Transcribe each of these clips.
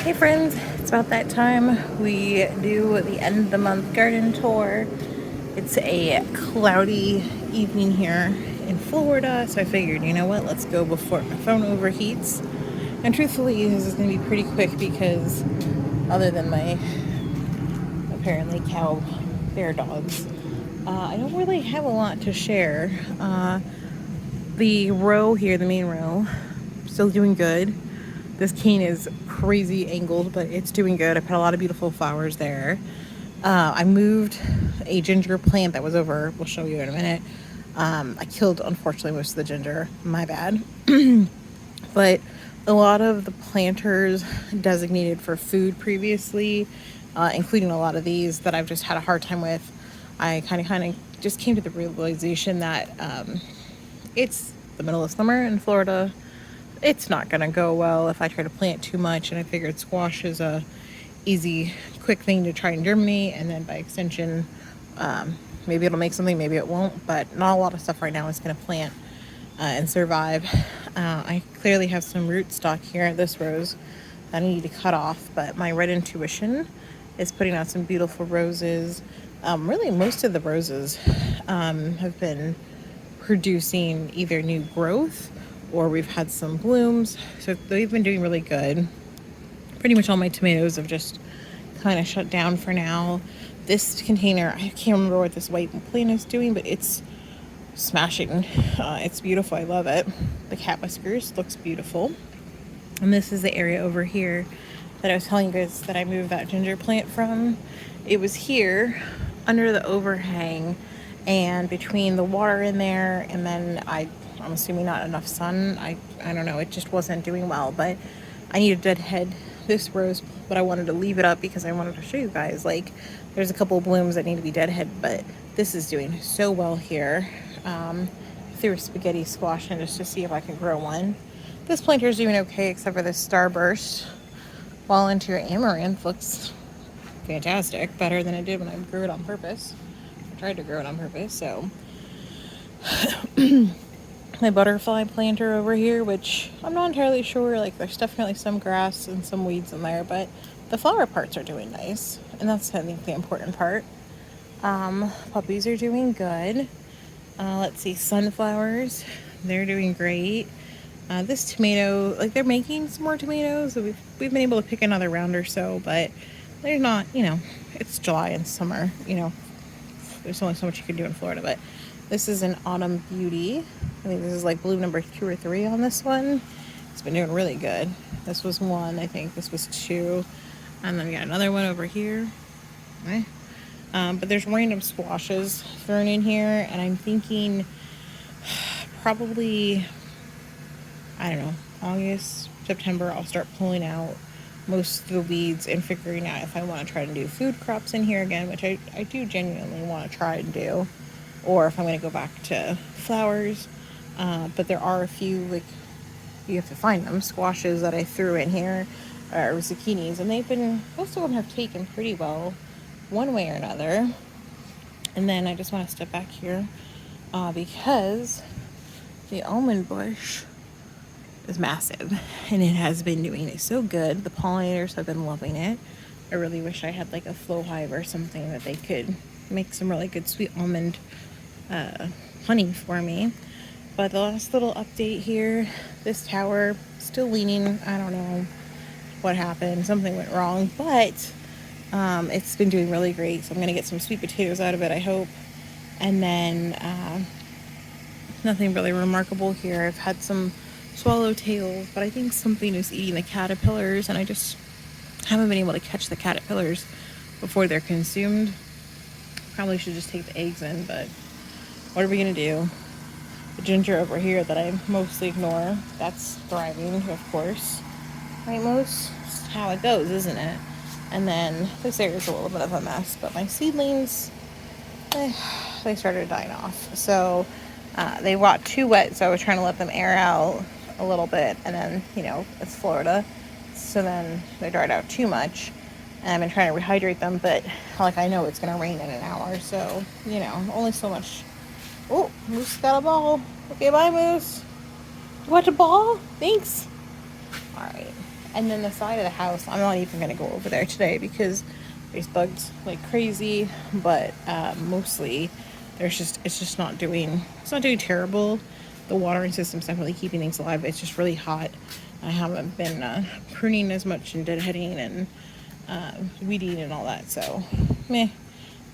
Hey friends, it's about that time. We do the end of the month garden tour. It's a cloudy evening here in Florida, so I figured, you know what, let's go before my phone overheats. And truthfully, this is going to be pretty quick because other than my apparently cow bear dogs, I don't really have a lot to share. The row here, the main row, still doing good. This cane is crazy angled, but it's doing good. I put a lot of beautiful flowers there. I moved a ginger plant that was over. We'll show you in a minute. I killed, unfortunately, most of the ginger. My bad. But a lot of the planters designated for food previously, including a lot of these that I've just had a hard time with, I kind of just came to the realization that it's the middle of summer in Florida. It's not gonna go well if I try to plant too much, and I figured squash is a easy, quick thing to try and germinate, and then by extension, maybe it'll make something, maybe it won't, but not a lot of stuff right now is gonna plant and survive. I clearly have some root stock here at this rose that I need to cut off, but my red intuition is putting out some beautiful roses. Really, most of the roses have been producing either new growth or we've had some blooms, so they've been doing really good. Pretty much all my tomatoes have just kind of shut down for now. This container, I can't remember what this white plant is doing, but it's smashing. It's beautiful. I love it. The cat whiskers looks beautiful. And this is the area over here that I was telling you guys that I moved that ginger plant from. It was here under the overhang, and between the water in there and then I'm assuming not enough sun, I don't know, it just wasn't doing well. But I need to deadhead this rose, but I wanted to leave it up because I wanted to show you guys, like, there's a couple of blooms that need to be deadhead, but this is doing so well here. Threw a spaghetti squash in just to see if I can grow one. This planter is doing okay except for this starburst, while interior amaranth looks fantastic, better than it did when I grew it on purpose. I tried to grow it on purpose. So my butterfly planter over here, which I'm not entirely sure, like, there's definitely some grass and some weeds in there, but the flower parts are doing nice, and that's, I think, the important part. Puppies are doing good. Let's see, sunflowers, they're doing great. This tomato, like, they're making some more tomatoes, so we've been able to pick another round or so, but they're not, it's July and summer, there's only so much you can do in Florida. But this is an autumn beauty. I think this is like bloom number 2 or 3 on this one. It's been doing really good. This was 1, I think this was 2, and then we got another one over here. Okay. But there's random squashes thrown in here, and I'm thinking probably, I don't know, August, September, I'll start pulling out most of the weeds and figuring out if I want to try to do food crops in here again, which I do genuinely want to try and do, or if I'm going to go back to flowers. But there are a few, like, you have to find them, squashes that I threw in here, or zucchinis, and most of them have taken pretty well one way or another. And then I just want to step back here because the almond bush is massive, and it has been doing it so good. The pollinators have been loving it. I really wish I had like a flow hive or something that they could make some really good sweet almond honey for me. But the last little update here, this tower still leaning. I don't know what happened, something went wrong, but it's been doing really great. So I'm gonna get some sweet potatoes out of it, I hope. And then nothing really remarkable here. I've had some swallowtails, but I think something is eating the caterpillars, and I just haven't been able to catch the caterpillars before they're consumed. Probably should just take the eggs in, but what are we gonna do? The ginger over here that I mostly ignore, that's thriving, of course. Right, Moose? That's how it goes, isn't it? And then this area is a little bit of a mess, but my seedlings, they started dying off. So they got too wet, so I was trying to let them air out a little bit, and then, it's Florida, so then they dried out too much, and I've been trying to rehydrate them, but, like, I know it's going to rain in an hour, so, only so much. Oh, Moose got a ball. Okay, bye, Moose. You want a ball? Thanks. All right. And then the side of the house, I'm not even going to go over there today because there's bugs like crazy, but mostly it's just not doing terrible. The watering system's definitely keeping things alive. It's just really hot. I haven't been pruning as much and deadheading and weeding and all that, so meh.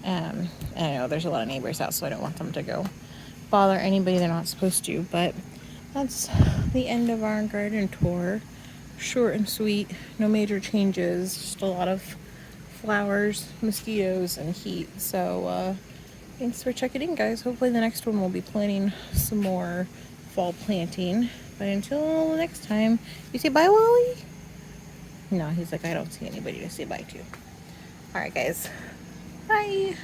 I know there's a lot of neighbors out, so I don't want them to go bother anybody they're not supposed to, but that's the end of our garden tour. Short and sweet, no major changes, just a lot of flowers, mosquitoes, and heat. So thanks for checking in, guys. Hopefully the next one we'll be planning some more fall planting. But until next time, you say bye, Wally? No, he's like, I don't see anybody to say bye to. All right, guys. Bye.